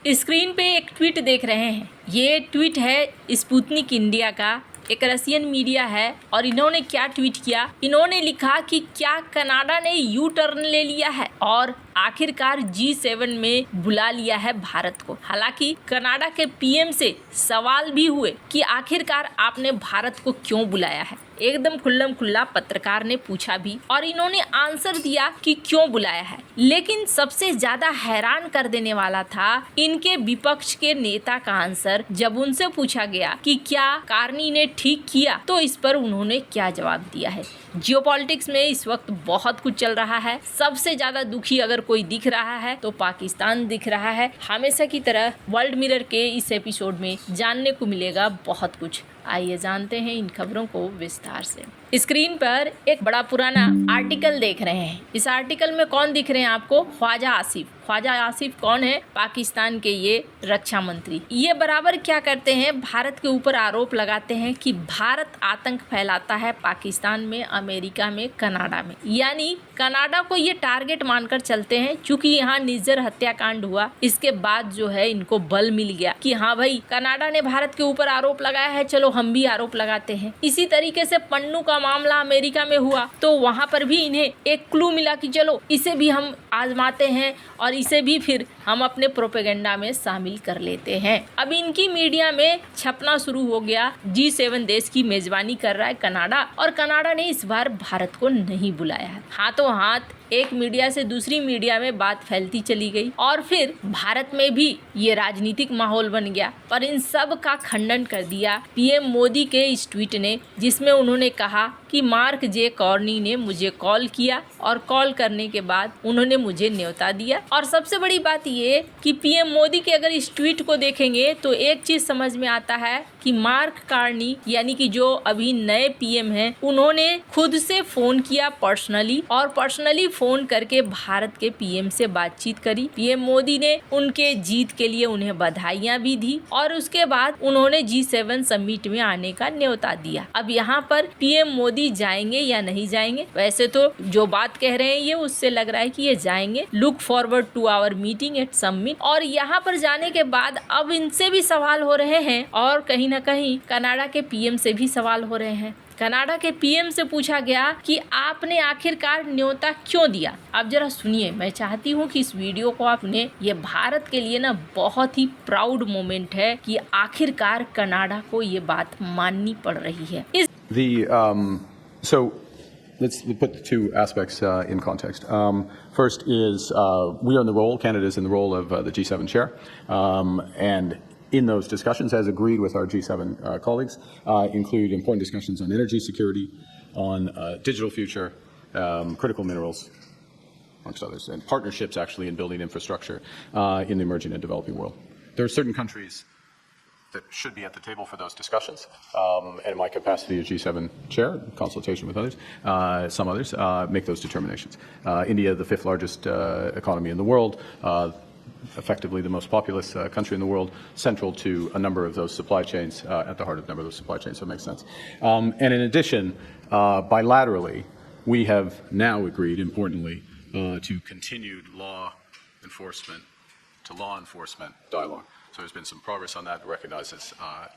Screen पे एक tweet देख रहे हैं। ये ट्वीट है स्पुतनिक इंडिया का, एक रशियन मीडिया है। और इन्होंने क्या ट्वीट किया, इन्होंने लिखा कि क्या कनाडा ने यू टर्न ले लिया है और आखिरकार G7 में बुला लिया है भारत को। हालांकि कनाडा के पीएम से सवाल भी हुए कि आखिरकार आपने भारत को क्यों बुलाया है। एकदम खुल्लम खुल्ला पत्रकार ने पूछा भी और इन्होंने आंसर दिया कि क्यों बुलाया है। लेकिन सबसे ज्यादा हैरान कर देने वाला था इनके विपक्ष के नेता का आंसर। जब उनसे पूछा गया कि क्या कार्नी ने ठीक किया, तो इस पर उन्होंने क्या जवाब दिया है। जियोपॉलिटिक्स में इस वक्त बहुत कुछ चल रहा है। सबसे ज्यादा दुखी अगर कोई दिख रहा है तो पाकिस्तान दिख रहा है। हमेशा की तरह वर्ल्ड मिरर के इस एपिसोड में जानने को मिलेगा बहुत कुछ। आइए जानते हैं इन खबरों को विस्तार से। स्क्रीन पर एक बड़ा पुराना आर्टिकल देख रहे हैं। इस आर्टिकल में कौन दिख रहे हैं आपको? ख्वाजा आसिफ। ख्वाजा आसिफ कौन है? पाकिस्तान के ये रक्षा मंत्री। ये बराबर क्या करते हैं, भारत के ऊपर आरोप लगाते हैं कि भारत आतंक फैलाता है पाकिस्तान में, अमेरिका में, कनाडा में। यानी कनाडा को ये टारगेट मानकर चलते हैं। चूंकि यहाँ निज्जर हत्याकांड हुआ, इसके बाद जो है इनको बल मिल गया कि हाँ भाई कनाडा ने भारत के ऊपर आरोप लगाया है, चलो हम भी आरोप लगाते हैं। इसी तरीके से पन्नू का मामला अमेरिका में हुआ तो वहां पर भी इन्हें एक क्लू मिला कि चलो इसे भी हम आजमाते हैं और इसे भी फिर हम अपने प्रोपेगेंडा में शामिल कर लेते हैं। अब इनकी मीडिया में छपना शुरू हो गया G7 देश की मेजबानी कर रहा है कनाडा, और कनाडा ने इस बार भारत को नहीं बुलाया है। हाथों हाथ एक मीडिया से दूसरी मीडिया में बात फैलती चली गई और फिर भारत में भी ये राजनीतिक माहौल बन गया। पर इन सब का खंडन कर दिया पीएम मोदी के इस ट्वीट ने, जिसमें उन्होंने कहा कि मार्क जे कार्नी ने मुझे कॉल किया और कॉल करने के बाद उन्होंने मुझे न्योता दिया। और सबसे बड़ी बात ये कि पीएम मोदी के अगर इस ट्वीट को देखेंगे तो एक चीज समझ में आता है कि मार्क कार्नी यानी कि जो अभी नए पीएम हैं, उन्होंने खुद से फोन किया पर्सनली और पर्सनली फोन करके भारत के पीएम से बातचीत करी। पीएम मोदी ने उनके जीत के लिए उन्हें बधाइयां भी दी और उसके बाद उन्होंने G7 समिट में आने का न्योता दिया। अब यहाँ पर पीएम मोदी जाएंगे या नहीं जाएंगे? वैसे तो जो बात कह रहे हैं ये उससे लग रहा है कि ये जाएंगे। Look forward to our meeting at summit. और यहाँ पर जाने के बाद अब इनसे भी सवाल हो रहे हैं और कहीं ना कहीं कनाडा के पीएम से भी सवाल हो रहे हैं। कनाडा के पीएम से पूछा गया कि आपने आखिरकार न्योता क्यों दिया। अब जरा सुनिए, मैं चाहती हूँ कि इस वीडियो को आपने, ये भारत के लिए ना बहुत ही प्राउड मोमेंट है कि आखिरकार कनाडा को ये बात माननी पड़ रही है। So let's put the two aspects in context. First is we are in the role, Canada is in the role of the G7 chair, and in those discussions, as agreed with our G7 colleagues, include important discussions on energy security, on digital future, critical minerals, amongst others, and partnerships actually in building infrastructure in the emerging and developing world. There are certain countries that should be at the table for those discussions, and in my capacity as G7 chair, in consultation with others, some others, make those determinations. India, the fifth largest economy in the world, effectively the most populous country in the world, central to a number of those supply chains, at the heart of a number of those supply chains, so it makes sense. And in addition, bilaterally, we have now agreed, importantly, to continued law enforcement dialogue. So there's been some progress on that, recognizes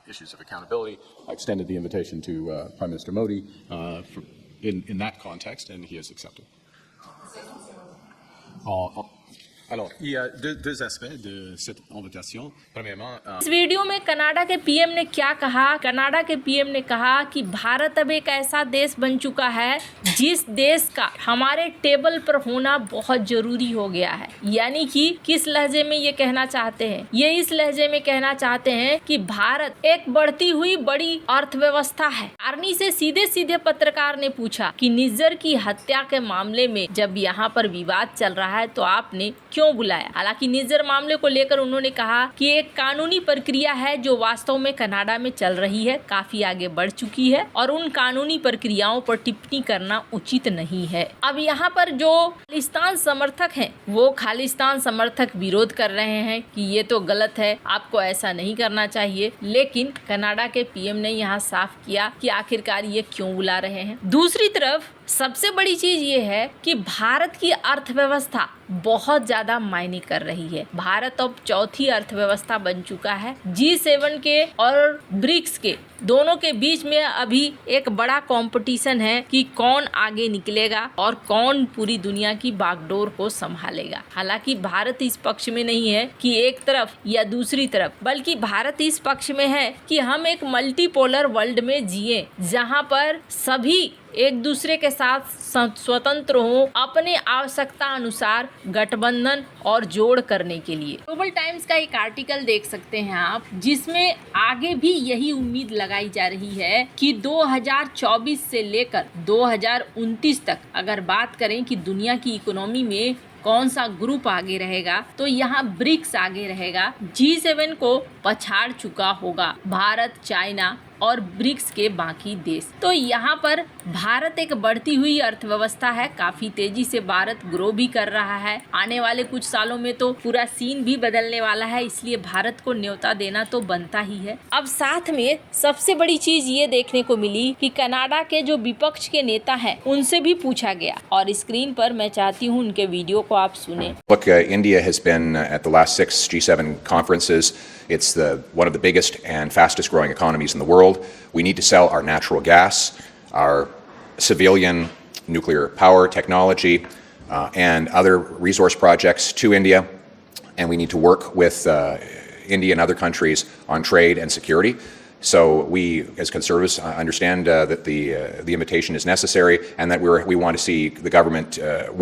issues of accountability. I extended the invitation to Prime Minister Modi in that context, and he has accepted. Alors, il y a deux aspects de cette invitation. Premièrement, इस video में Canada के PM ने क्या कहा? Canada के PM ने कहा कि भारत अब एक ऐसा देश बन चुका है जिस देश का हमारे टेबल पर होना बहुत जरूरी हो गया है। यानी कि किस लहजे में ये कहना चाहते हैं? ये इस लहजे में कहना चाहते हैं कि भारत एक बढ़ती हुई बड़ी अर्थव्यवस्था है। आर्नी से सीधे सीधे पत्रकार ने पूछा कि निज्जर की हत्या के मामले में जब यहाँ पर विवाद चल रहा है तो आपने क्यों बुलाया? हालांकि निज्जर मामले को लेकर उन्होंने कहा कि एक कानूनी प्रक्रिया है जो वास्तव में कनाडा में चल रही है, काफी आगे बढ़ चुकी है और उन कानूनी प्रक्रियाओं पर टिप्पणी करना उचित नहीं है। अब यहाँ पर जो खालिस्तान समर्थक हैं, वो खालिस्तान समर्थक विरोध कर रहे हैं कि ये तो गलत है, आपको ऐसा नहीं करना चाहिए। लेकिन कनाडा के पीएम ने यहाँ साफ किया कि आखिरकार ये क्यों बुला रहे हैं। दूसरी तरफ सबसे बड़ी चीज ये है कि भारत की अर्थव्यवस्था बहुत ज्यादा मायने कर रही है। भारत अब चौथी अर्थव्यवस्था बन चुका है। G7 के और ब्रिक्स के दोनों के बीच में अभी एक बड़ा कंपटीशन है कि कौन आगे निकलेगा और कौन पूरी दुनिया की बागडोर को संभालेगा। हालांकि भारत इस पक्ष में नहीं है कि एक तरफ या दूसरी तरफ, बल्कि भारत इस पक्ष में है कि हम एक मल्टीपोलर वर्ल्ड में जिए, जहां पर सभी एक दूसरे के साथ स्वतंत्र हों अपने आवश्यकता अनुसार गठबंधन और जोड़ करने के लिए। ग्लोबल टाइम्स का एक आर्टिकल देख सकते हैं आप, जिसमें आगे भी यही उम्मीद लगाई जा रही है कि 2024 से लेकर 2029 तक अगर बात करें कि दुनिया की इकोनॉमी में कौन सा ग्रुप आगे रहेगा, तो यहाँ ब्रिक्स आगे रहेगा। G7 को पछाड़ चुका होगा भारत, चाइना और ब्रिक्स के बाकी देश। तो यहाँ पर भारत एक बढ़ती हुई अर्थव्यवस्था है, काफी तेजी से भारत ग्रो भी कर रहा है। आने वाले कुछ सालों में तो पूरा सीन भी बदलने वाला है, इसलिए भारत को न्योता देना तो बनता ही है। अब साथ में सबसे बड़ी चीज ये देखने को मिली कि कनाडा के जो विपक्ष के नेता हैं उनसे भी पूछा गया, और स्क्रीन पर मैं चाहती हूँ उनके वीडियो को आप सुने। Look, India has been at the last 6 G7 conferences. It's one of the biggest and fastest growing economies in the world. We need to sell our natural gas, our civilian nuclear power technology, and other resource projects to India. And we need to work with India and other countries on trade and security. So we, as conservatives, understand that the invitation is necessary, and that we want to see the government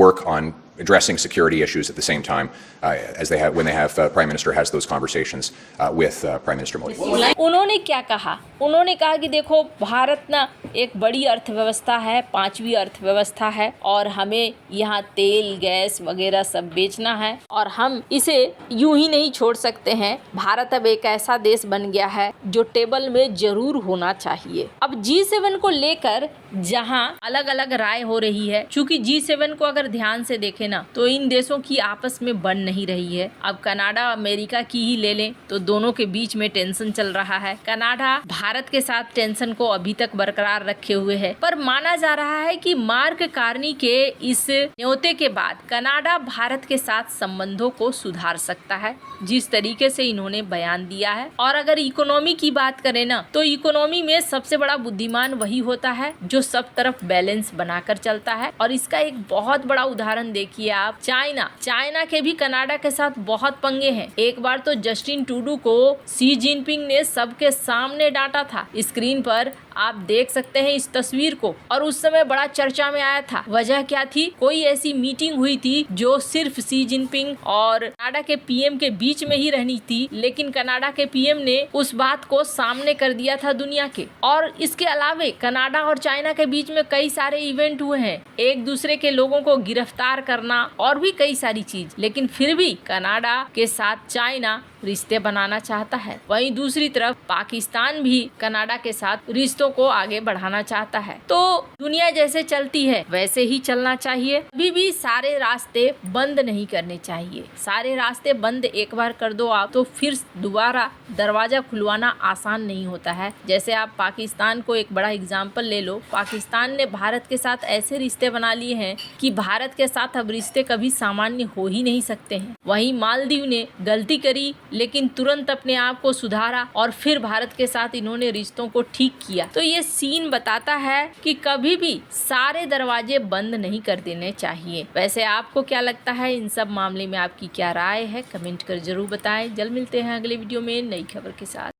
work on addressing security issues at the same time as they have when Prime Minister has those conversations with Prime Minister Modi. उन्होंने क्या कहा? उन्होंने कहा कि देखो, भारत ना एक बड़ी अर्थव्यवस्था है, 5वीं अर्थव्यवस्था है, और हमें यहाँ तेल, गैस वगैरह सब बेचना है, और हम इसे यूं ही नहीं छोड़ सकते हैं। भारत अब एक ऐसा देश बन गया है जो टेबल में जरूर होना चाहिए। अब G7 को लेकर जहां अलग अलग राय हो रही है, क्योंकि G7 को अगर ध्यान से देखें ना तो इन देशों की आपस में बन नहीं रही है। अब कनाडा अमेरिका की ही ले लें तो दोनों के बीच में टेंशन चल रहा है। कनाडा भारत के साथ टेंशन को अभी तक बरकरार रखे हुए है, पर माना जा रहा है कि मार्क कार्नी के इस न्योते के बाद कनाडा भारत के साथ संबंधों को सुधार सकता है, जिस तरीके से इन्होंने बयान दिया है। और अगर इकोनॉमी की बात करें ना तो इकोनॉमी में सबसे बड़ा बुद्धिमान वही होता है जो सब तरफ बैलेंस बनाकर चलता है। और इसका एक बहुत बड़ा उदाहरण देखिए आप, चाइना के भी कनाडा के साथ बहुत पंगे हैं। एक बार तो जस्टिन ट्रूडो को शी जिनपिंग ने सबके सामने डांटा था। स्क्रीन पर आप देख सकते हैं इस तस्वीर को, और उस समय बड़ा चर्चा में आया था। वजह क्या थी? कोई ऐसी मीटिंग हुई थी जो सिर्फ शी जिनपिंग और कनाडा के पीएम के बीच में ही रहनी थी, लेकिन कनाडा के पीएम ने उस बात को सामने कर दिया था दुनिया के। और इसके अलावे कनाडा और चाइना के बीच में कई सारे इवेंट हुए हैं, एक दूसरे के लोगों को गिरफ्तार करना और भी कई सारी चीज, लेकिन फिर भी कनाडा के साथ चाइना रिश्ते बनाना चाहता है। वहीं दूसरी तरफ पाकिस्तान भी कनाडा के साथ रिश्तों को आगे बढ़ाना चाहता है। तो दुनिया जैसे चलती है वैसे ही चलना चाहिए। अभी भी सारे रास्ते बंद नहीं करने चाहिए। सारे रास्ते बंद एक बार कर दो आप तो फिर दोबारा दरवाजा खुलवाना आसान नहीं होता है। जैसे आप पाकिस्तान को एक बड़ा एग्जाम्पल ले लो, पाकिस्तान ने भारत के साथ ऐसे रिश्ते बना लिए हैं कि भारत के साथ अब रिश्ते कभी सामान्य हो ही नहीं सकते हैं। वहीं मालदीव ने गलती करी लेकिन तुरंत अपने आप को सुधारा और फिर भारत के साथ इन्होंने रिश्तों को ठीक किया। तो ये सीन बताता है कि कभी भी सारे दरवाजे बंद नहीं कर देने चाहिए। वैसे आपको क्या लगता है इन सब मामले में? आपकी क्या राय है? कमेंट कर जरूर बताएं। जल्द मिलते हैं अगले वीडियो में नई खबर के साथ।